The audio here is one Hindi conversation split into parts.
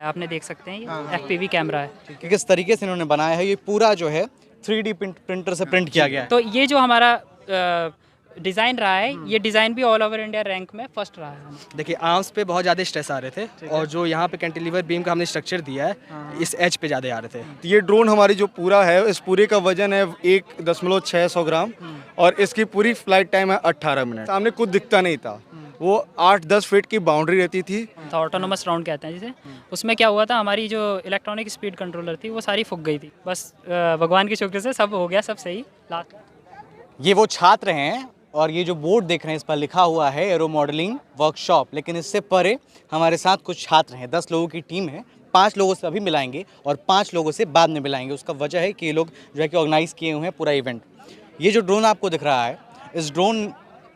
आपने देख सकते हैं ये FPV कैमरा है। किस तरीके से इन्होंने बनाया है, ये पूरा जो है 3D प्रिंटर से प्रिंट किया गया है। तो ये जो हमारा डिज़ाइन रहा है, ये डिज़ाइन भी ऑल ओवर इंडिया रैंक में फर्स्ट रहा है। देखिए आर्म्स पे बहुत ज़्यादा स्ट्रेस आ रहे थे और जो यहाँ पे कैंटिलीवर बीम का हमने स्ट्रक्चर दिया है इस एज पे ज़्यादा आ रहे थे। ये ड्रोन हमारी जो पूरा है, इस पूरे का वजन है 1.6 ग्राम और इसकी पूरी फ्लाइट टाइम है 18 मिनट। सामने कुछ दिखता नहीं था, वो 8-10 फीट की बाउंड्री रहती थी। ऑटोनोमस राउंड कहते हैं जिसे। उसमें क्या हुआ था, हमारी जो इलेक्ट्रॉनिक स्पीड कंट्रोलर थी वो सारी फूक गई थी। बस भगवान के शुक्र से सब हो गया, सब सही। लास्ट ये वो छात्र हैं और ये जो बोर्ड देख रहे हैं इस पर लिखा हुआ है एरो मॉडलिंग वर्कशॉप। लेकिन इससे परे हमारे साथ कुछ छात्र हैं, 10 लोगों की टीम है। 5 लोगों से अभी मिलाएंगे और 5 लोगों से बाद में मिलाएंगे। उसका वजह है कि ये लोग जो है कि ऑर्गेनाइज किए हुए हैं पूरा इवेंट। ये जो ड्रोन आपको दिख रहा है, इस ड्रोन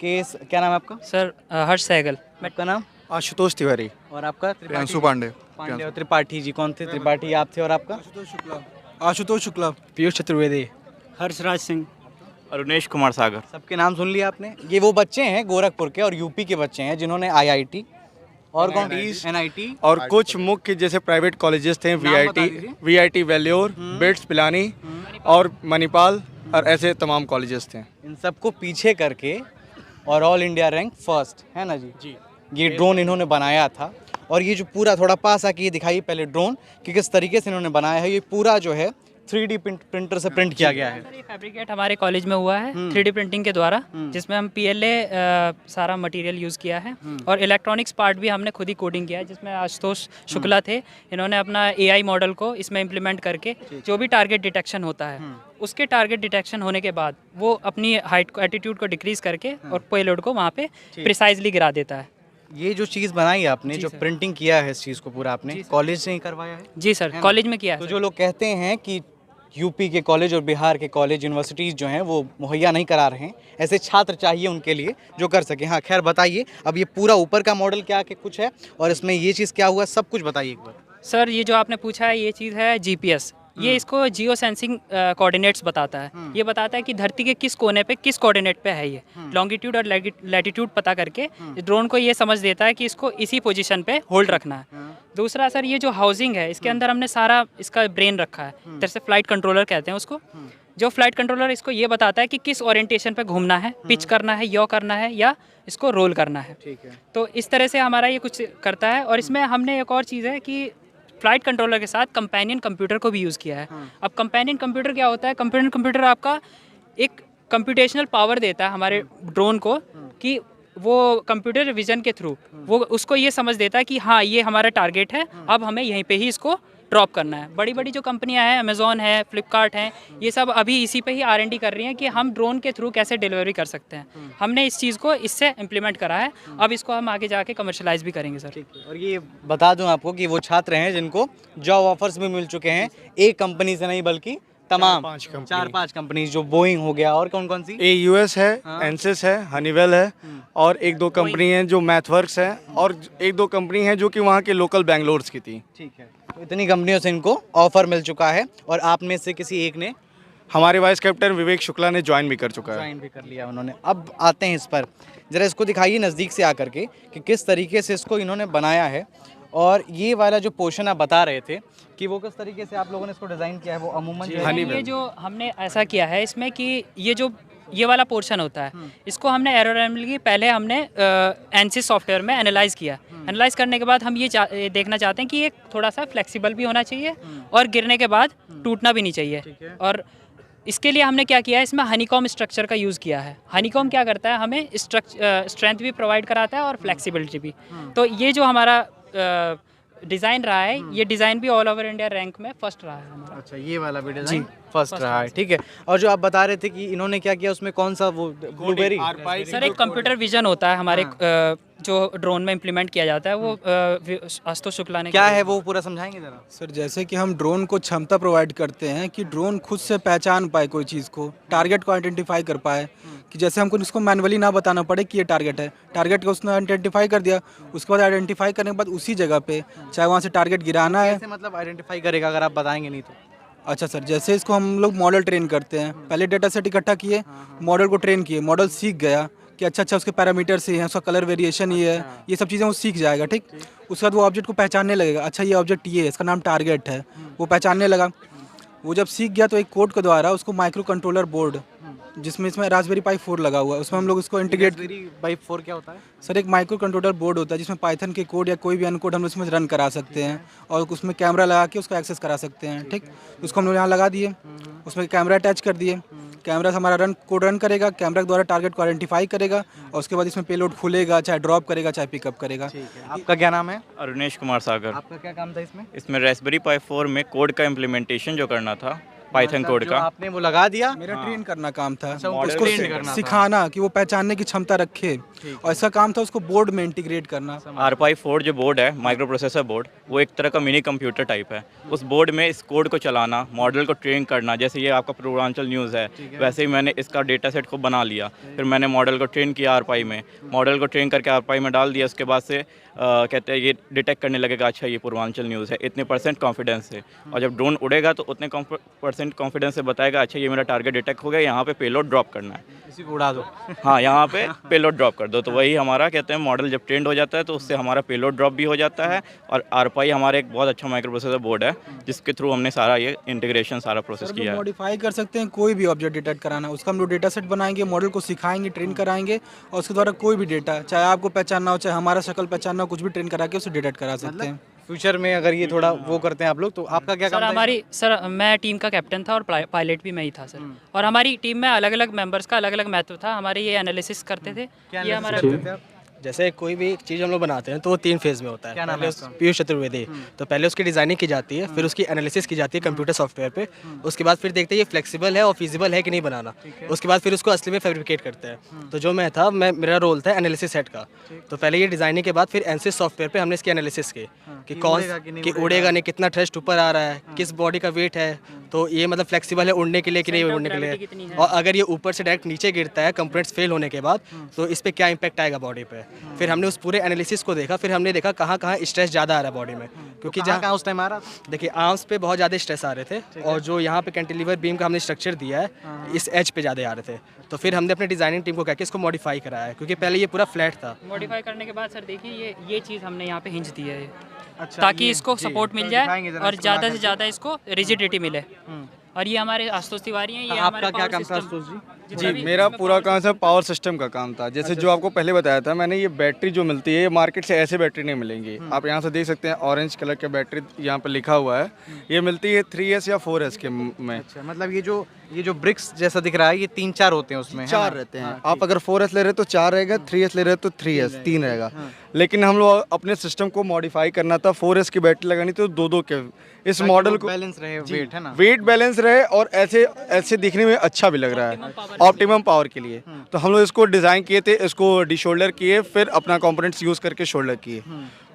के क्या नाम है आपका? सर हर्ष सहगल। आपका नाम? आशुतोष तिवारी। और आपका? प्रियांशु पांडे। पांडे और त्रिपाठी जी। कौन थे? त्रिपाठी आप थे। और आपका? आशुतोष शुक्ला। पीयूष चतुर्वेदी। हर्षराज सिंह। अरुणेश कुमार सागर। सबके नाम सुन लिया आपने। ये वो बच्चे हैं गोरखपुर के और यूपी के बच्चे हैं जिन्होंने IIT और कौन NIT और कुछ मुख्य जैसे प्राइवेट कॉलेजेस थे, VIT वेल्योर, बिट्स पिलानी और मणिपाल और ऐसे तमाम कॉलेजेस थे। इन सबको पीछे करके और ऑल इंडिया रैंक फर्स्ट है ना जी। ये ड्रोन इन्होंने बनाया था और ये जो पूरा थोड़ा पास आके ये दिखाइए पहले ड्रोन कि किस तरीके से इन्होंने बनाया है। ये पूरा जो है 3D प्रिंटर से प्रिंट किया गया है। सर ये फैब्रिकेट हमारे कॉलेज में हुआ है 3D प्रिंटिंग के द्वारा, जिसमें हम PLA सारा मटेरियल यूज़ किया है और इलेक्ट्रॉनिक्स पार्ट भी हमने खुद ही कोडिंग किया है, जिसमें आशुतोष शुक्ला थे। इन्होंने अपना AI मॉडल को इसमें इम्प्लीमेंट करके जो भी टारगेट डिटेक्शन होता है उसके टारगेट डिटेक्शन होने के बाद वो अपनी हाइट एटीट्यूड को डिक्रीज करके और पेलोड को वहाँ पे प्रिसाइजली गिरा देता है। ये जो चीज़ बनाई आपने, जो प्रिंटिंग किया है इस चीज़ को पूरा आपने कॉलेज से ही करवाया है? जी सर, कॉलेज में किया है। तो जो लोग कहते हैं कि यूपी के कॉलेज और बिहार के कॉलेज यूनिवर्सिटीज़ जो हैं वो मुहैया नहीं करा रहे हैं, ऐसे छात्र चाहिए उनके लिए जो कर सके। हाँ खैर बताइए, अब ये पूरा ऊपर का मॉडल क्या के कुछ है और इसमें ये चीज़ क्या हुआ, सब कुछ बताइए एक बार। सर ये जो आपने पूछा है ये चीज़ है GPS। ये इसको जियो सेंसिंग कोऑर्डिनेट्स बताता है। ये बताता है कि धरती के किस कोने पे किस कोऑर्डिनेट पे है ये। लॉन्गिट्यूड और लैटिट्यूड पता करके ड्रोन को ये समझ देता है कि इसको इसी पोजीशन पे होल्ड रखना है। दूसरा सर ये जो हाउसिंग है इसके अंदर हमने सारा इसका ब्रेन रखा है, जैसे फ्लाइट कंट्रोलर कहते हैं उसको। जो फ्लाइट कंट्रोलर इसको ये बताता है कि किस ओरिएंटेशन पे घूमना है, पिच करना है, यॉ करना है या इसको रोल करना है। ठीक है। तो इस तरह से हमारा ये कुछ करता है। और इसमें हमने एक और चीज़ है कि फ्लाइट कंट्रोलर के साथ कंपेनियन कंप्यूटर को भी यूज़ किया है। अब कंपेनियन कंप्यूटर क्या होता है? कंपेनियन कंप्यूटर आपका एक कंप्यूटेशनल पावर देता है हमारे ड्रोन को कि वो कंप्यूटर विजन के थ्रू वो उसको ये समझ देता है कि हाँ ये हमारा टारगेट है, अब हमें यहीं पे ही इसको ड्रॉप करना है। बड़ी बड़ी जो कंपनियां हैं, अमेज़ॉन है, फ्लिपकार्ट हैं, ये सब अभी इसी पे ही R&D कर रही हैं कि हम ड्रोन के थ्रू कैसे डिलीवरी कर सकते हैं। हमने इस चीज़ को इससे इम्प्लीमेंट करा है। अब इसको हम आगे जाके कमर्शलाइज भी करेंगे सर। ठीक है। और ये बता दूं आपको कि वो छात्र हैं जिनको जॉब ऑफर्स भी मिल चुके हैं, एक कंपनी से नहीं बल्कि तमाम 4-5 कंपनी, जो बोइंग हो गया और कौन कौन सी? AUS है, एनसिस है, हनीवेल है और 1-2 कंपनी हैं जो मैथवर्क्स है और 1-2 कंपनी हैं जो कि वहाँ के लोकल बैंगलोर की थी। ठीक है। तो इतनी कंपनियों से इनको ऑफर मिल चुका है और आप में से किसी एक ने, हमारे वाइस कैप्टन विवेक शुक्ला ने ज्वाइन भी कर चुका है। ज्वाइन भी कर लिया उन्होंने। अब आते हैं इस पर, ज़रा इसको दिखाइए नज़दीक से आकर के कि किस तरीके से इसको इन्होंने बनाया है। और ये वाला जो पोर्शन आप बता रहे थे कि वो किस तरीके से आप लोगों ने इसको डिज़ाइन किया है, वो अमूमन जो है ये जो हमने ऐसा किया है इसमें कि ये वाला पोर्शन होता है, इसको हमने एरोडायनामिकली पहले हमने एनसिस सॉफ्टवेयर में एनालाइज किया। एनालाइज करने के बाद हम ये देखना चाहते हैं कि ये थोड़ा सा फ्लेक्सिबल भी होना चाहिए और गिरने के बाद टूटना भी नहीं चाहिए। और इसके लिए हमने क्या किया है, इसमें हनीकॉम स्ट्रक्चर का यूज़ किया है। हनीकॉम क्या करता है, हमें स्ट्रेंथ भी प्रोवाइड कराता है और फ्लेक्सिबिलिटी भी। तो ये जो हमारा डिज़ाइन रहा है, ये डिज़ाइन भी ऑल ओवर इंडिया रैंक में फर्स्ट रहा है हमारा। अच्छा, ये वाला भी डिज़ाइन फर्स्ट रहा है। ठीक है। और जो आप बता रहे थे कि इन्होंने क्या किया, उसमें कौन सा वो ब्लूबेरी? सर एक कंप्यूटर विजन होता है हमारे जो ड्रोन में इम्प्लीमेंट किया जाता है, वो आशुतोष शुक्ला ने क्या है वो पूरा समझाएंगे ज़रा? सर जैसे कि हम ड्रोन को क्षमता प्रोवाइड करते हैं कि ड्रोन खुद से पहचान पाए कोई चीज़ को, टारगेट को आइडेंटिफाई कर पाए, कि जैसे हमको इसको मैनुअली ना बताना पड़े कि ये टारगेट है, टारगेट को उसने आइडेंटिफाई कर दिया, उसके बाद आइडेंटिफाई करने के बाद उसी जगह पे चाहे वहाँ से टारगेट गिराना है। कैसे मतलब आइडेंटिफाई करेगा अगर आप बताएंगे नहीं तो? अच्छा सर, जैसे इसको हम लोग मॉडल ट्रेन करते हैं, पहले डेटा सेट इकट्ठा किए, मॉडल को ट्रेन किए, मॉडल सीख गया कि अच्छा उसके पैरामीटर्स ये हैं, उसका कलर वेरिएशन ये है, ये सब चीज़ें वो सीख जाएगा। ठीक, उसके बाद वो ऑब्जेक्ट को पहचानने लगेगा, अच्छा ये ऑब्जेक्ट ये है, इसका नाम टारगेट है, वो पहचानने लगा। वो जब सीख गया तो एक कोड के द्वारा उसको माइक्रो कंट्रोलर बोर्ड, जिसमें इसमें रास्पबेरी पाई 4 लगा हुआ है, उसमें हम लोग इसको इंटीग्रेट। बाई 4 क्या होता है? सर एक माइक्रो कंट्रोलर बोर्ड होता है जिसमें पाइथन के कोड या कोई भी अनकोड हम उसमें रन करा सकते हैं और उसमें कैमरा लगा के उसको एक्सेस करा सकते हैं। ठीक, उसको हम लोग यहाँ लगा दिए, उसमें कैमरा अटैच कर दिए, कैमरा से हमारा कोड रन करेगा, कैमरा के द्वारा टारगेट को आइडेंटिफाई करेगा और उसके बाद इसमें पेलोड खुलेगा, चाहे ड्रॉप करेगा चाहे पिकअप करेगा। आपका क्या नाम है? अरुणेश कुमार सागर। आपका क्या काम था इसमें? इसमें रास्पबेरी पाई 4 में कोड का इम्प्लीमेंटेशन जो करना था, पाइथन कोड जो का। आपने वो लगा दिया। मेरा ट्रेन करना काम था, मॉडल उसको ट्रेन करना था। सिखाना कि वो पहचानने की क्षमता रखे, और इसका काम था उसको बोर्ड में इंटीग्रेट करना। आरपाई 4 जो बोर्ड है, माइक्रो प्रोसेसर बोर्ड, वो एक तरह का मिनी कंप्यूटर टाइप है। उस बोर्ड में इस कोड को चलाना, मॉडल को ट्रेन करना, जैसे ये आपका पूर्वांचल न्यूज़ है, वैसे ही मैंने इसका डेटा सेट को बना लिया। फिर मैंने मॉडल को ट्रेन किया आरपाई में, मॉडल को ट्रेन करके आरपाई में डाल दिया। उसके बाद से कहते हैं ये डिटेक्ट करने लगेगा, अच्छा ये पूर्वांचल न्यूज़ है, इतने % कॉन्फिडेंस से, और जब ड्रोन उड़ेगा तो उतने % कॉन्फिडेंस से बताएगा अच्छा ये मेरा टारगेट डिटेक्ट हो गया, यहाँ पे पेलोड ड्रॉप करना है, इसी को उड़ा दो। हाँ यहाँ पे पेलोड ड्रॉप कर दो। तो वही हमारा कहते हैं मॉडल जब ट्रेंड हो जाता है तो उससे हमारा पेलोड ड्रॉप भी हो जाता है। और आरपाई हमारे एक बहुत अच्छा माइक्रो प्रोसेसर बोर्ड है जिसके थ्रू हमने सारा ये इंटीग्रेशन सारा प्रोसेस किया है। मॉडिफाई कर सकते हैं कोई भी ऑब्जेक्ट डिटेक्ट कराना, उसका हम लोग डेटा सेट बनाएंगे, मॉडल को सिखाएंगे, ट्रेन कराएंगे और उसके द्वारा कोई भी डेटा, चाहे आपको पहचानना हो चाहे हमारा शक्ल पहचानना हो, कुछ भी ट्रेन करा के उसे डिटेक्ट करा सकते हैं। फ्यूचर में अगर ये थोड़ा वो करते हैं आप लोग, तो आपका क्या काम सर था? सर मैं टीम का कैप्टन था और पायलट भी मैं ही था सर। और हमारी टीम में अलग अलग मेंबर्स का अलग अलग महत्व था। हमारे ये एनालिसिस करते थे, ये हमारा जैसे कोई भी चीज़ हम लोग बनाते हैं तो वो 3 फेज़ में होता है। क्या नाम है उसका? पीयूष चतुर्वेदी। तो पहले उसकी डिज़ाइनिंग की जाती है, फिर उसकी एनालिसिस की जाती है कंप्यूटर सॉफ्टवेयर पे। उसके बाद फिर देखते हैं ये फ्लेक्सिबल है और फिजिबल है कि नहीं बनाना। उसके बाद फिर उसको असली में फैब्रिकेट करते हैं। तो जो मैं था, मेरा रोल था एनालिसिस हेड का। तो पहले ये डिज़ाइनिंग के बाद फिर एनसिस सॉफ्टवेयर पे हमने इसकी एनालिसिस की कि कौन कि उड़ेगा नहीं, कितना थ्रस्ट ऊपर आ रहा है, किस बॉडी का वेट है, तो ये मतलब फ्लेक्सिबल है उड़ने के लिए कि नहीं उड़ने के लिए, और अगर ये ऊपर से डायरेक्ट नीचे गिरता है कंपोनेंट्स फेल होने के बाद तो इस पर क्या इंपैक्ट आएगा बॉडी पे। फिर हमने उस पूरे एनालिसिस को देखा, फिर हमने देखा कहाँ कहाँ स्ट्रेस ज़्यादा आ रहा है बॉडी में, क्योंकि जहाँ उस टाइम आ रहा था? देखिए आर्म्स पे बहुत ज़्यादा स्ट्रेस आ रहे थे, और जो यहाँ पे कैंटिलीवर बीम का हमने स्ट्रक्चर दिया है इस एज पे ज़्यादा आ रहे थे। तो फिर हमने अपने डिज़ाइनिंग टीम को कह के इसको मॉडिफाई कराया है, क्योंकि पहले ये पूरा फ्लैट था। मॉडिफाई करने के बाद सर देखिए ये चीज़ हमने यहाँ पे हिंज दी है, अच्छा, ताकि ये- इसको जी, सपोर्ट मिल तो जाए दिखाएंगे जरा और इसको ज़्यादा लगा से ज़्यादा इसको रिजिडिटी मिले। और ये हमारे आशुतोष तिवारी हैं, ये आपका हमारे क्या power काम था system- आशुतोष जी? जितना जी भी मेरा इसमें पूरा power काम सर पावर सिस्टम का काम था। जैसे जो आपको पहले बताया था मैंने, ये बैटरी जो मिलती है ये मार्केट से ऐसे बैटरी नहीं मिलेंगी। आप यहाँ से देख सकते हैं ऑरेंज कलर के बैटरी यहाँ पर लिखा हुआ है, ये मिलती है 3S या 4S के में। अच्छा, मतलब ये जो ब्रिक्स जैसा दिख रहा है ये 3-4 होते हैं उसमें, है 4 ना? रहते हैं। आप अगर 4S ले रहे तो 4 रहेगा, 3S ले रहे तो 3S 3 रहेगा। लेकिन हम लोग अपने सिस्टम को मॉडिफाई करना था, 4S की बैटरी लगानी तो 2-2 के इस मॉडल को बैलेंस रहे, वेट है ना? वेट बैलेंस रहे और ऐसे दिखने में अच्छा भी लग रहा है, ऑप्टिमम पावर के लिए। तो हम लोग इसको डिज़ाइन किए थे, इसको डी शोल्डर किए, फिर अपना कंपोनेंट्स यूज़ करके शोल्डर किए,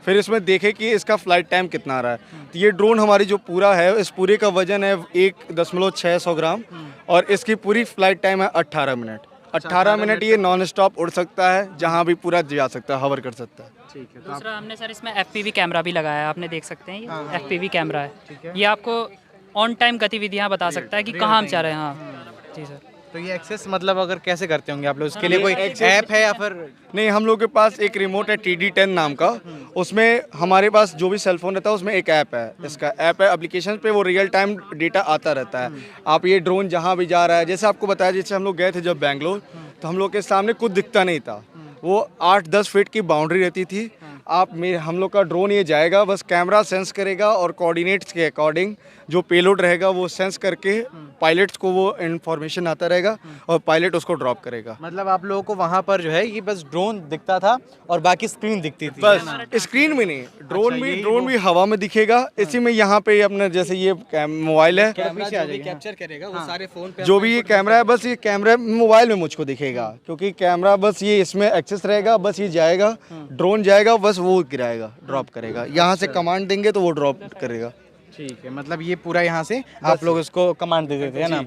फिर इसमें देखे कि इसका फ्लाइट टाइम कितना आ रहा है। तो ये ड्रोन हमारी जो पूरा है, इस पूरे का वजन है 1.6 ग्राम और इसकी पूरी फ्लाइट टाइम है 18 मिनट। 18 मिनट ये नॉन स्टॉप उड़ सकता है, जहाँ भी पूरा जा सकता है, हवर कर सकता है। ठीक है, तो दूसरा हमने सर इसमें FPV कैमरा भी लगाया है, आपने देख सकते हैं ये FPV कैमरा है। ये आपको ऑन टाइम गतिविधियाँ बता सकता है कि कहाँ हम जा रहे हैं। हाँ जी सर। तो ये एक्सेस मतलब अगर कैसे करते होंगे आप लोग, इसके लिए कोई ऐप है या फिर? नहीं, हम लोग के पास एक रिमोट है TD10 नाम का, उसमें हमारे पास जो भी सेलफोन रहता है उसमें एक ऐप है। इसका ऐप है, एप्लीकेशन पे वो रियल टाइम डेटा आता रहता है। आप ये ड्रोन जहाँ भी जा रहा है, जैसे आपको बताया, जैसे हम लोग गए थे जब बेंगलोर, तो हम लोग के सामने कुछ दिखता नहीं था, वो 8-10 फीट की बाउंड्री रहती थी। हम लोग का ड्रोन ये जाएगा, बस कैमरा सेंस करेगा और कोऑर्डिनेट्स के अकॉर्डिंग जो पेलोड रहेगा वो सेंस करके पायलट्स को वो इन्फॉर्मेशन आता रहेगा और पायलट उसको ड्रॉप करेगा। मतलब आप लोगों को वहाँ पर जो है ये बस ड्रोन दिखता था और बाकी स्क्रीन दिखती थी? बस स्क्रीन में नहीं, ड्रोन भी हवा में दिखेगा। इसी में यहाँ पे अपना जैसे ये मोबाइल है, कैमरा जो भी कैप्चर करेगा वो सारे फोन पे जो भी ये कैमरा है, बस ये कैमरा मोबाइल में मुझको दिखेगा, क्योंकि कैमरा बस ये इसमें एक्सेस रहेगा, बस ये जाएगा, ड्रोन जाएगा, बस वो गिराएगा, ड्रॉप करेगा। यहाँ से कमांड देंगे तो वो ड्रॉप करेगा। ठीक है, मतलब ये पूरा यहाँ से आप लोग इसको कमांड दे देते हैं ना।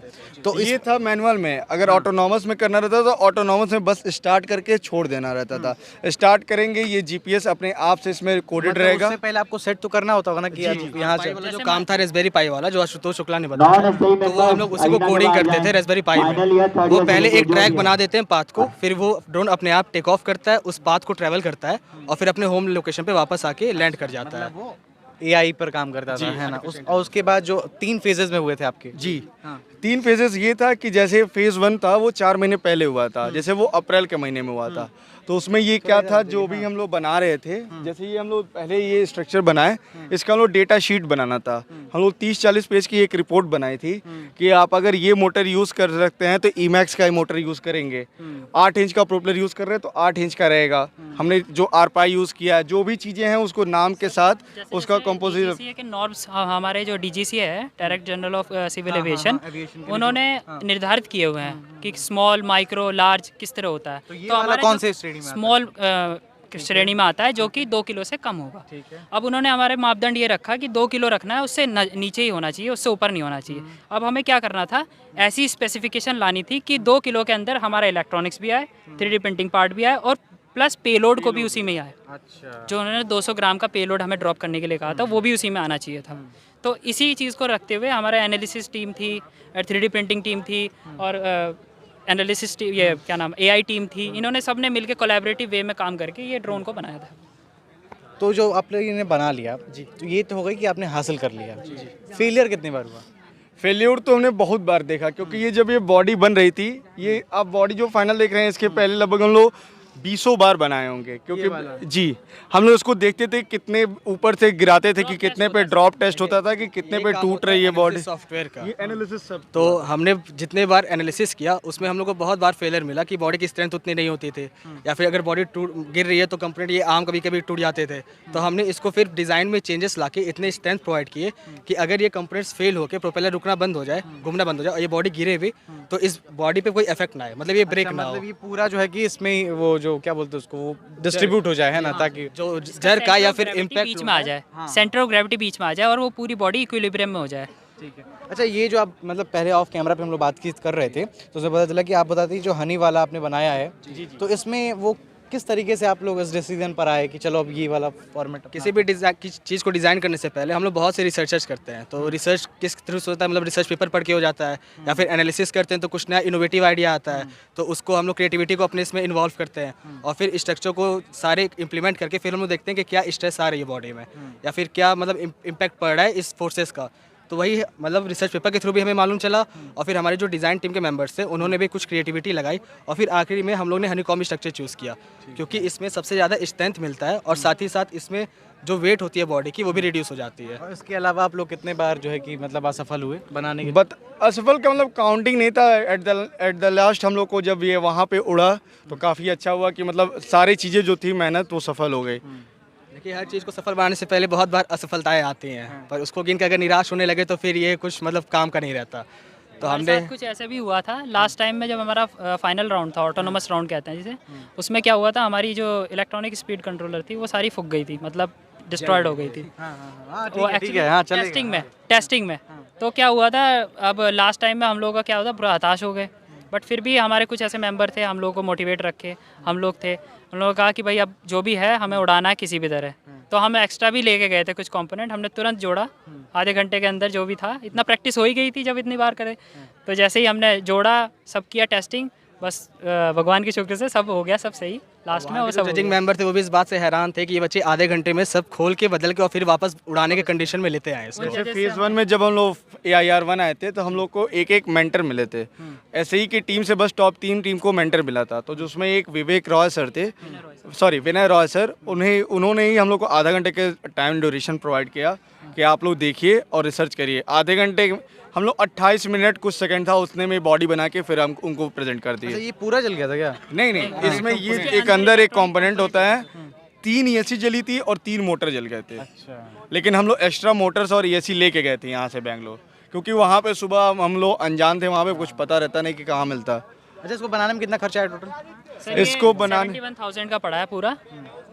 तो ये था मैनुअल में, अगर ऑटोनॉमस में करना रहता तो ऑटोनॉमस में बस स्टार्ट करके छोड़ देना रहता था। स्टार्ट करेंगे ये जीपीएस अपने आप से इसमें कोडेड मतलब रहेगा। उससे पहले आपको सेट तो करना होता होगा ना कि यहाँ से वाला जो काम था रेस्बेरी पाई वाला, जो आशुतोष शुक्ला ने बताया, तो वो हम लोग उसी को कोडिंग करते थे रेस्बेरी पाई में। वो पहले एक ट्रैक बना देते हैं पाथ को, फिर वो ड्रोन अपने आप टेक ऑफ करता है, उस पाथ को ट्रैवल करता है और फिर अपने होम लोकेशन पे वापस आके लैंड कर जाता है। एआई पर काम करता था, है ना। और उसके बाद जो 3 फेजेस में हुए थे आपके। जी 3 फेजेस ये था कि जैसे फेज 1 था वो 4 महीने पहले हुआ था, जैसे वो अप्रैल के महीने में हुआ था। तो उसमें ये क्या था, जो भी हम लोग बना रहे थे, जैसे ये हम लोग पहले ये स्ट्रक्चर बनाए, इसका हम लोग डेटा शीट बनाना था। हम लोग 30-40 पेज की एक रिपोर्ट बनाई थी कि आप अगर ये मोटर यूज़ कर सकते हैं तो ईमैक्स का मोटर यूज़ करेंगे। 8 इंच का प्रोपेलर यूज़ कर रहे हैं तो 8 इंच का रहेगा। हमने जो आरपाई यूज़ किया है, जो भी चीज़ें हैं उसको नाम के साथ उसका कंपोजिशन। DGCA के नॉर्म्स हमारे जो DGCA है, direct general of civil aviation, उन्होंने निर्धारित किए हुए हैं कि स्मॉल, माइक्रो, लार्ज किस तरह होता है। ये वाला कौन से श्रेणी में आता है? स्मॉल श्रेणी में आता है, जो कि 2 किलो से कम होगा। अब उन्होंने हमारे मापदंड ये रखा कि 2 किलो रखना है, उससे नीचे ही होना चाहिए, उससे ऊपर नहीं होना चाहिए। अब हमें क्या करना था, ऐसी स्पेसिफिकेशन लानी थी कि 2 किलो के अंदर हमारा इलेक्ट्रॉनिक्स भी आए, 3D प्रिंटिंग पार्ट भी आए और प्लस पेलोड को भी उसी में ही आए। अच्छा, जो उन्होंने 200 ग्राम का पेलोड हमें ड्रॉप करने के लिए कहा था, वो भी उसी में आना चाहिए था। तो इसी चीज़ को रखते हुए हमारा एनालिसिस टीम थी, 3D प्रिंटिंग टीम थी और एनालिसिस टीम, ये क्या नाम, AI टीम थी। इन्होंने सब ने मिलकर कोलैबोरेटिव वे में काम करके ये ड्रोन को बनाया था। तो जो आप लोगों ने बना लिया जी, तो ये तो हो गई कि आपने हासिल कर लिया। फेलियर कितनी बार हुआ? फेल्योर तो हमने बहुत बार देखा, क्योंकि ये जब ये बॉडी बन रही थी, ये आप बॉडी जो फाइनल देख रहे हैं, इसके पहले लगभग हम लोग 20 बार बनाए होंगे, क्योंकि जी हम लोग उसको देखते थे कितने ऊपर से गिराते थे कि कितने पे ड्रॉप टेस्ट होता था कि कितने पे टूट रही है बॉडी। सॉफ्टवेयर का ये एनालिसिस सब तो हमने जितने बार एनालिसिस किया उसमें हम लोग को बहुत बार फेलियर मिला कि बॉडी की स्ट्रेंथ उतनी नहीं होती थी, या फिर अगर बॉडी गिर रही है तो कंपोनेंट ये आम कभी कभी टूट जाते थे। तो हमने इसको फिर डिज़ाइन में चेंजेस लाके इतने स्ट्रेंथ प्रोवाइड किए कि अगर ये कंपोनेंट्स फेल होकर प्रोपेलर रुकना बंद हो जाए, घूमना बंद हो जाए और ये बॉडी गिरे भी, तो इस बॉडी पे कोई इफेक्ट ना आए, मतलब ये ब्रेक ना हो। मतलब ये पूरा जो है कि इसमें वो जो क्या बोलते हैं उसको, डिस्ट्रीब्यूट हो जाए, है ना, ताकि जो जर का या फिर इम्पैक्ट बीच में आ जाए, सेंटर ऑफ ग्रेविटी बीच में आ जाए और वो पूरी बॉडी इक्विलिब्रियम में हो जाए। ठीक है। अच्छा, ये जो आप मतलब पहले ऑफ कैमरा पे हम लोग बातचीत कर रहे थे, तो उसे पता चला कि आप बताते हैं जो हनी वाला आपने बनाया है, तो इसमें वो किस तरीके से आप लोग इस डिसीजन पर आए कि चलो अब ये वाला फॉर्मेट? किसी भी चीज़ को डिज़ाइन करने से पहले हम लोग बहुत से रिसर्चर्स करते हैं। तो रिसर्च किस थ्रू से होता है, मतलब रिसर्च पेपर पढ़ के हो जाता है, या फिर एनालिसिस करते हैं तो कुछ नया इनोवेटिव आइडिया आता है, तो उसको हम लोग क्रिएटिविटी को अपने इसमें इन्वॉल्व करते हैं और फिर स्ट्रक्चर को सारे इंप्लीमेंट करके फिर हम लोग देखते हैं कि क्या स्ट्रेस आ रही है बॉडी में, या फिर क्या मतलब इम्पैक्ट पड़ रहा है इस फोर्सेस का। तो वही मतलब रिसर्च पेपर के थ्रू भी हमें मालूम चला, और फिर हमारे जो डिज़ाइन टीम के मेंबर्स थे उन्होंने भी कुछ क्रिएटिविटी लगाई, और फिर आखिरी में हम लोग ने हनीकॉम्ब स्ट्रक्चर चूज़ किया, क्योंकि इसमें सबसे ज़्यादा स्ट्रेंथ मिलता है और साथ ही साथ इसमें जो वेट होती है बॉडी की वो भी रिड्यूस हो जाती है। और इसके अलावा आप लोग कितने बार जो है कि मतलब असफल हुए बनाने के? बट असफल का मतलब काउंटिंग नहीं था। एट द लास्ट हम लोग को जब ये वहाँ पे उड़ा तो काफ़ी अच्छा हुआ कि मतलब सारी चीज़ें जो थी मेहनत वो सफल हो गई। देखिए, हर चीज़ को सफल बनाने से पहले बहुत बार असफलताएं आती हैं, पर उसको गिन के अगर निराश होने लगे तो फिर ये कुछ मतलब काम का नहीं रहता। तो हमारे हमने साथ कुछ ऐसे भी हुआ था लास्ट टाइम में, जब हमारा फाइनल राउंड था, ऑटोनोमस राउंड कहते हैं जिसे, उसमें क्या हुआ था, हमारी जो इलेक्ट्रॉनिक स्पीड कंट्रोलर थी वो सारी फूक गई थी, मतलब डिस्ट्रॉयड हो गई थी। वो एक्चुअली टेस्टिंग में तो क्या हुआ था, अब लास्ट टाइम में हम लोगों का क्या हुआ था, पूरा हताश हो गए। बट फिर भी हमारे कुछ ऐसे मेंबर थे, हम लोगों को मोटिवेट रखे, हम लोग थे, उन लोगों ने कहा कि भाई अब जो भी है हमें उड़ाना है किसी भी तरह। तो हम एक्स्ट्रा भी लेके गए थे कुछ कंपोनेंट, हमने तुरंत जोड़ा, आधे घंटे के अंदर जो भी था, इतना प्रैक्टिस हो ही गई थी जब इतनी बार करे। तो जैसे ही हमने जोड़ा, सब किया टेस्टिंग, बस भगवान की शुक्र से सब हो गया, सब सही। लास्ट में वो सब जजिंग मेंबर थे वो भी इस बात से हैरान थे कि ये बच्चे आधे घंटे में सब खोल के बदल के और फिर वापस उड़ाने के कंडीशन में लेते आए इसको। जैसे फेज 1 में जब हम लोग AIR-1 आए थे तो हम लोग को एक एक मेंटर मिले थे। ऐसे ही कि टीम से बस टॉप 3 टीम को मेंटर मिला था, तो जिसमें एक विवेक रॉय सर थे, सॉरी विनय रॉय सर, उन्होंने ही हम लोग को आधा घंटे के टाइम ड्यूरेशन प्रोवाइड किया कि आप लोग देखिए और रिसर्च करिए। आधे घंटे हम लोग 28 मिनट कुछ सेकंड था, उसने में बॉडी बना के फिर हम उनको प्रेजेंट कर दिए। ये पूरा जल गया था क्या? नहीं, इसमें ये एक अंदर एक कंपोनेंट होता है, 3 ESC जली थी और 3 मोटर जल गए थे। अच्छा। लेकिन हम लोग एक्स्ट्रा मोटर्स और ESC लेके गए थे यहाँ से बेंगलोर, क्योंकि वहाँ पे सुबह हम लोग अनजान थे, वहाँ पे कुछ पता रहता नहीं कि कहाँ मिलता। अच्छा, इसको बनाने में कितना खर्चा है टोटल? इसको बनाने 71,000 का पड़ा है पूरा,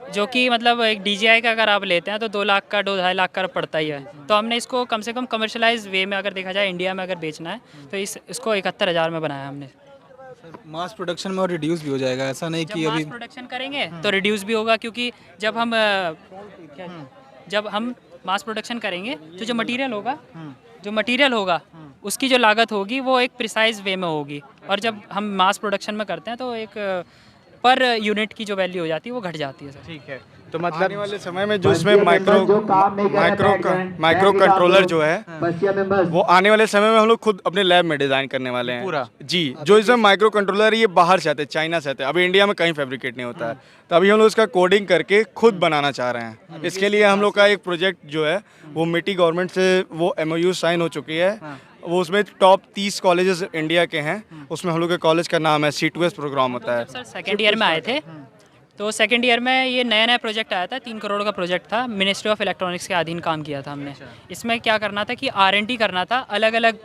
जो कि मतलब एक DJI का अगर आप लेते हैं तो 2 लाख का 2-2.5 लाख का पड़ता ही है। तो हमने इसको कम से कम कमर्शलाइज वे में अगर देखा जाए इंडिया में अगर बेचना है तो इसको 71,000 में बनाया हमने। मास प्रोडक्शन में और रिड्यूस भी हो जाएगा, ऐसा नहीं कि जब अभी मास प्रोडक्शन करेंगे तो रिड्यूस भी होगा, क्योंकि जब हम मास प्रोडक्शन करेंगे तो जो मटेरियल होगा उसकी जो लागत होगी वो एक प्रिसाइज वे में होगी, और जब हम मास प्रोडक्शन में करते हैं तो एक पर यूनिट की जो वैल्यू हो जाती है वो घट जाती है सर। ठीक है, तो आने मतलब वाले समय में जो इसमें माइक्रो कंट्रोलर जो है वो आने वाले समय में हम लोग खुद अपने लैब में डिजाइन करने वाले हैं पूरा? जी, जो इसमें माइक्रो कंट्रोलर है ये बाहर से आते हैं, चाइना से आते हैं, अभी इंडिया में कहीं फैब्रिकेट नहीं होता है, तो अभी हम लोग इसका कोडिंग करके खुद बनाना चाह रहे हैं। इसके लिए हम लोग का एक प्रोजेक्ट जो है वो मिट्टी गवर्नमेंट से वो MOU साइन हो चुकी है, वो उसमें टॉप 30 कॉलेजेस इंडिया के हैं, उसमें हम लोग के कॉलेज का नाम है C2S प्रोग्राम होता है। सर सेकेंड ईयर में आए थे तो सेकेंड ईयर में ये नया प्रोजेक्ट आया था, 3 करोड़ का प्रोजेक्ट था, मिनिस्ट्री ऑफ इलेक्ट्रॉनिक्स के अधीन काम किया था हमने। इसमें क्या करना था कि R&D करना था अलग अलग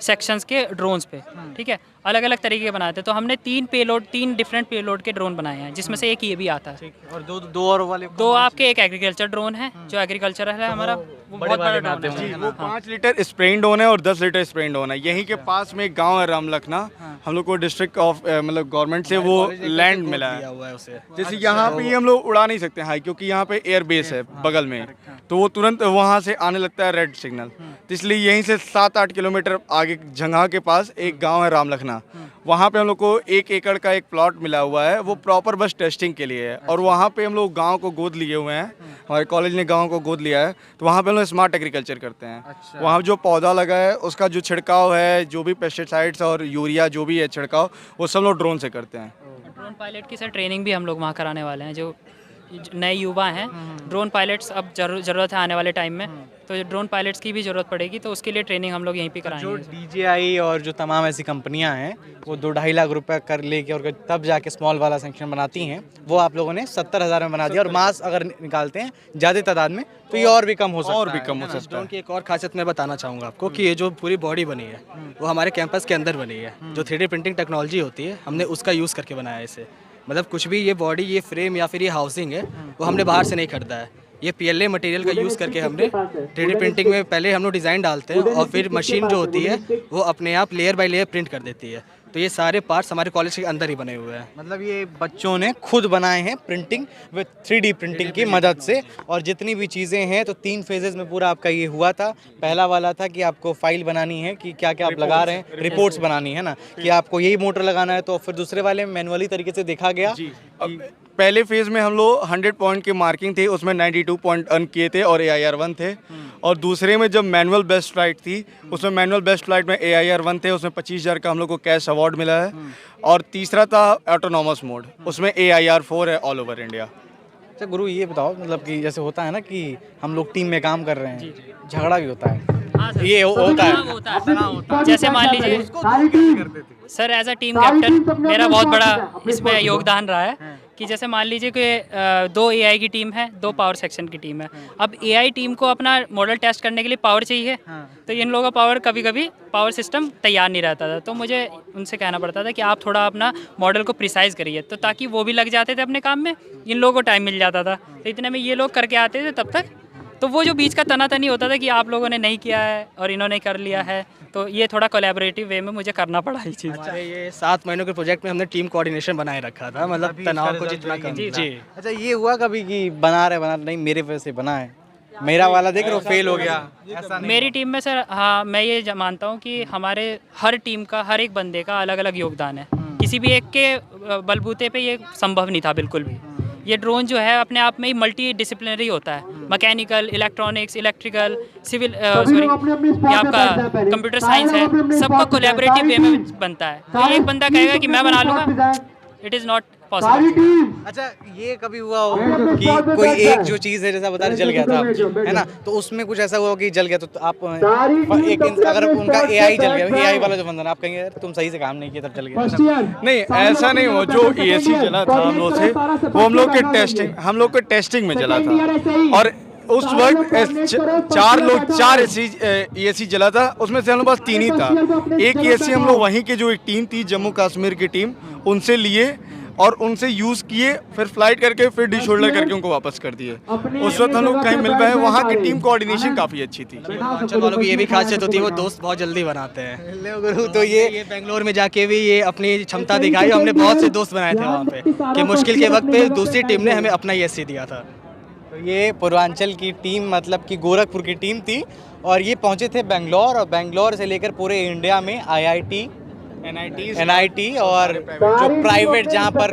सेक्शंस के ड्रोन्स पे, ठीक है, अलग अलग तरीके के बनाए थे। तो हमने 3 डिफरेंट पेलोड के ड्रोन बनाए हैं, जिसमें से एक ये भी आता है। और दो और वाले 2 आपके एक एग्रीकल्चर ड्रोन है, जो एग्रीकल्चर है हमारा, वो बहुत बड़ा ड्रोन है। वो 5 लीटर स्प्रेइंग ड्रोन है और 10 लीटर स्प्रेइंग ड्रोन है। यहीं के पास में एक गांव है रामलखना, हम लोग को डिस्ट्रिक्ट ऑफ मतलब गवर्नमेंट से वो लैंड मिला है। हुआ है उसे। जैसे यहाँ पे ही हम लोग उड़ा नहीं सकते हाई, क्योंकि यहाँ पे एयर बेस है बगल में, तो वो तुरंत वहाँ से आने लगता है रेड सिग्नल, तो इसलिए यहीं से 7-8 किलोमीटर आगे झंगा के पास एक गांव है रामलखना, वहाँ पे हम लोग को 1 एकड़ का एक प्लॉट मिला हुआ है, वो प्रॉपर बस टेस्टिंग के लिए है। और वहाँ पे हम लोग गांव को गोद लिए हुए हैं, हमारे कॉलेज ने गांव को गोद लिया है, तो वहाँ पे हम लोग स्मार्ट एग्रीकल्चर करते हैं। वहाँ जो पौधा लगा है उसका जो छिड़काव है, जो भी पेस्टिसाइड्स और यूरिया जो भी है छिड़काव, वो सब लोग ड्रोन से करते हैं। ड्रोन पायलट की सर ट्रेनिंग भी हम लोग वहाँ कराने वाले हैं। जो नए युवा हैं ड्रोन पायलट्स अब ज़रूरत है आने वाले टाइम में, तो ड्रोन पायलट्स की भी ज़रूरत पड़ेगी, तो उसके लिए ट्रेनिंग हम लोग यहीं पे जो कराएंगे। DJI और जो तमाम ऐसी कंपनियां हैं वो 2-2.5 लाख रुपए कर लेके और तब जाके स्मॉल वाला सेक्शन बनाती हैं, वो आप लोगों ने 70,000 में बना दिया, और मास अगर निकालते हैं ज़्यादा तादाद में तो ये और भी कम हो सकता है। और भी कम हो सकता ड्रोन है। की एक और खासियत मैं बताना चाहूँगा आपको कि ये जो पूरी बॉडी बनी है वो हमारे कैंपस के अंदर बनी है। जो 3D प्रिंटिंग टेक्नोलॉजी होती है हमने उसका यूज़ करके बनाया है इसे। मतलब कुछ भी ये बॉडी, ये फ्रेम या फिर ये हाउसिंग है वो हमने बाहर से नहीं खरीदा है, ये PLA मटेरियल का यूज़ करके हमने 3D प्रिंटिंग में पहले हम लोग डिज़ाइन डालते हैं और फिर मशीन जो होती है वो अपने आप लेयर बाय लेयर प्रिंट कर देती है। तो ये सारे पार्ट्स हमारे कॉलेज के अंदर ही बने हुए हैं। मतलब ये बच्चों ने खुद बनाए हैं प्रिंटिंग विद 3D प्रिंटिंग की मदद से, और जितनी भी चीज़ें हैं तो 3 फेजेस में पूरा आपका ये हुआ था। पहला वाला था कि आपको फाइल बनानी है कि क्या क्या आप लगा रहे हैं, रिपोर्ट्स बनानी है ना, कि आपको यही मोटर लगाना है, तो फिर दूसरे वाले में मैनुअली तरीके से देखा गया। पहले फेज में हम लोग 100 पॉइंट की मार्किंग थी, उसमें 92 पॉइंट अर्न किए थे और AIR-1 थे। और दूसरे में जब मैनुअल बेस्ट फ्लाइट थी, उसमें मैनुअल बेस्ट फ्लाइट में AIR-1 थे, उसमें 25,000 का हम लोग को कैश अवार्ड मिला है। और तीसरा था ऑटोनॉमस मोड, उसमें AIR-4 है ऑल ओवर इंडिया। अच्छा गुरु, ये बताओ मतलब कि जैसे होता है ना कि हम लोग टीम में काम कर रहे हैं, झगड़ा भी होता है, हाँ सर, ये होता है। होता है। जैसे मान लीजिए sir, as a team captain मेरा बहुत बड़ा इसमें योगदान रहा है कि जैसे मान लीजिए कि 2 AI की टीम है, 2 पावर सेक्शन की टीम है। अब AI टीम को अपना मॉडल टेस्ट करने के लिए पावर चाहिए, तो इन लोगों का पावर कभी कभी पावर सिस्टम तैयार नहीं रहता था, तो मुझे उनसे कहना पड़ता था कि आप थोड़ा अपना मॉडल को प्रिसाइज करिए, तो ताकि वो भी लग जाते थे अपने काम में, इन लोगों को टाइम मिल जाता था, तो इतने में ये लोग करके आते थे तब तक। तो वो जो बीच का तनातनी होता था कि आप लोगों ने नहीं किया है और इन्होंने कर लिया है, तो ये थोड़ा कोलैबोरेटिव वे में मुझे करना पड़ा ये चीज़। हमारे ये 7 महीनों के प्रोजेक्ट में हमने टीम कोऑर्डिनेशन बनाए रखा था, मतलब तनाव को जितना कम। जी। अच्छा, ये हुआ कभी कि बना नहीं मेरे वजह से बना है, मेरा वाला देख रहे हो फेल हो गया, ऐसा नहीं? मेरी टीम में सर, हाँ, मैं ये मानता हूँ कि हमारे हर टीम का, हर एक बंदे का अलग अलग योगदान है, किसी भी एक के बलबूते पे ये संभव नहीं था बिल्कुल भी। ये ड्रोन जो है अपने आप में ही मल्टी डिसिप्लिनरी होता है, mechanical, electronics, electrical, civil, sorry, ये आपका कंप्यूटर साइंस है, सबका कोलैबोरेटिव वे में बनता है। तो एक बंदा कहेगा कि मैं बना लूँगा, इट इज़ नॉट पॉसिबल। अच्छा, ये कभी हुआ हो कि कोई एक जो चीज़ है, जैसा बता रहे जल गया था, है ना, तो उसमें कुछ ऐसा हुआ कि जल गया, तो आप एक अगर उनका AI जल गया, AI वाला जो बंदा, आप कहेंगे यार तुम सही से काम नहीं किया तब जल गया? नहीं, ऐसा नहीं हुआ। जो EAC जला था हम लोग से, वो हम लोग के टेस्टिंग में जला था, और उस वक्त 4 EAC जला था, उसमें से हम लोग पास 3 ही था। एक EAC हम लोग वहीं के जो एक टीम थी जम्मू कश्मीर की टीम, उनसे लिए, और उनसे यूज़ किए, फिर फ्लाइट करके फिर डिशोल्डर करके उनको वापस कर दिए। उस वक्त हम लोग कहीं मिल पाए, वहाँ की टीम कोऑर्डिनेशन काफ़ी अच्छी थी। पूर्वांचल वालों की ये भी खासियत होती है, वो दोस्त बहुत जल्दी बनाते हैं। तो ये बेंगलोर में जाके भी ये अपनी क्षमता दिखाई, हमने बहुत से दोस्त बनाए थे वहाँ पे कि मुश्किल के वक्त पे दूसरी टीम ने हमें अपना ESC दिया था। तो ये पूर्वांचल की टीम मतलब कि गोरखपुर की टीम थी और ये पहुंचे थे बेंगलोर, और बेंगलोर से लेकर पूरे इंडिया में IIT NIT और जो प्राइवेट जहाँ पर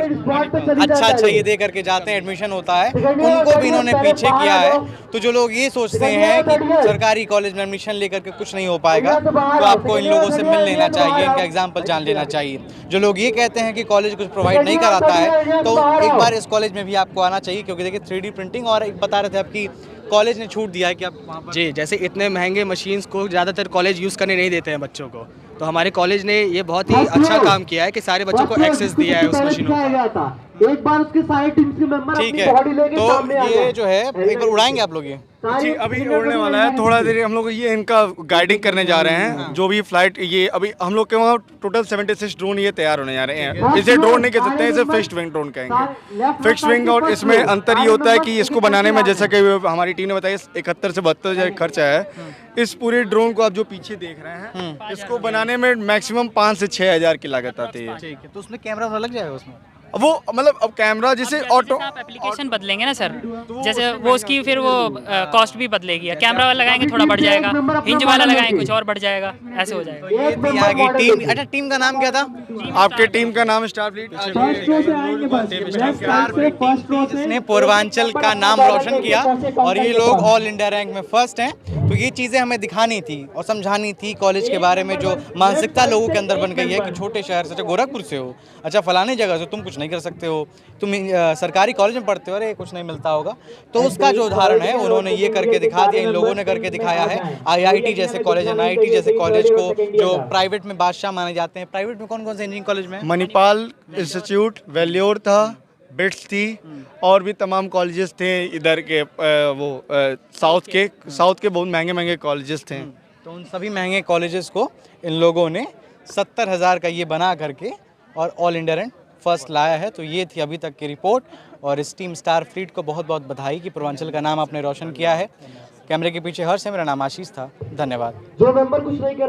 अच्छा ये दे करके जाते हैं, एडमिशन होता है, उनको भी इन्होंने पीछे किया है। तो जो लोग ये सोचते हैं कि सरकारी कॉलेज में एडमिशन लेकर के कुछ नहीं हो पाएगा, तो आपको इन लोगों से मिल लेना चाहिए, इनका एग्जाम्पल जान लेना चाहिए। जो लोग ये कहते हैं कि कॉलेज कुछ प्रोवाइड नहीं कराता है, तो एक बार इस कॉलेज में भी आपको आना चाहिए, क्योंकि देखिए 3D प्रिंटिंग, और एक बता रहे थे आपकी कॉलेज ने छूट दिया है कि आप वहाँ पर जी, जैसे इतने महंगे मशीन्स को ज़्यादातर कॉलेज यूज़ करने नहीं देते हैं बच्चों को, तो हमारे कॉलेज ने ये बहुत ही अच्छा काम किया है कि सारे बच्चों को एक्सेस दिया है उस मशीनों का। एक बार उसके सारे टीम के मेंबर ठीक अपनी है। बॉडी लेके सामने आ तो ये जाए। जो है एक बार उड़ाएंगे आप लोग ये? जी, अभी उड़ने वाला है, थोड़ा देर हम लोग ये इनका गाइडिंग करने जा रहे हैं। जो भी फ्लाइट, ये अभी हम लोग के वहाँ टोटल 76 ड्रोन ये तैयार होने जा रहे हैं। इसे ड्रोन नहीं कह सकते हैं, इसे फिक्स्ड विंग ड्रोन कहेंगे। फिक्स्ड विंग, और इसमें अंतर ये होता है कि इसको बनाने में, जैसा कि हमारी टीम ने बताया, 71 से 72 हज़ार खर्चा है। इस पूरे ड्रोन को आप जो पीछे देख रहे हैं, इसको बनाने में मैक्सिमम 5 से 6 हज़ार की लागत आती है। ठीक है, तो उसमें कैमरा लग जाएगा उसमें? वो मतलब अब कैमरा जैसे ऑटो, आप एप्लीकेशन बदलेंगे ना सर, जैसे वो उसकी फिर वो कॉस्ट भी बदलेगी। कैमरा वाला लगाएंगे थोड़ा बढ़ जाएगा, हिंज वाला लगाएंगे कुछ और बढ़ जाएगा, ऐसे हो जाएगा। ये थी यहाँ की टीम। अच्छा, टीम का नाम क्या था? आपके टीम का नाम स्टार फ्लीट। इसने पूर्वांचल का नाम रोशन किया और ये लोग ऑल इंडिया रैंक में फर्स्ट हैं। तो ये चीज़ें हमें दिखानी थी और समझानी थी कॉलेज के बारे में, जो मानसिकता लोगों के अंदर बन गई है कि छोटे शहर से, गोरखपुर से हो, अच्छा फलाने जगह से तुम कुछ नहीं कर सकते हो, तुम सरकारी कॉलेज में पढ़ते हो, अरे कुछ नहीं मिलता होगा। तो उसका जो उदाहरण है उन्होंने ये करके दिखा दिया, इन लोगों ने करके दिखाया है। IIT जैसे कॉलेज, NIT जैसे कॉलेज को जो प्राइवेट में बादशाह माने जाते हैं। प्राइवेट में कौन कौन से इंजीनियरिंग कॉलेज में? मणिपाल इंस्टीट्यूट, वेल्योर था, बिट्स थी, और भी तमाम कॉलेजेस थे इधर के, साउथ के बहुत महंगे महंगे कॉलेजेस थे। तो उन सभी महंगे कॉलेजेस को इन लोगों ने 70,000 का ये बना करके और ऑल इंडिया रैंक फर्स्ट लाया है। तो ये थी अभी तक की रिपोर्ट, और इस टीम स्टार फ्लीट को बहुत बहुत बधाई कि पूर्वांचल का नाम आपने रोशन किया है। कैमरे के पीछे हर्ष है, मेरा नाम आशीष था। धन्यवाद। जो मेंबर कुछ नहीं कर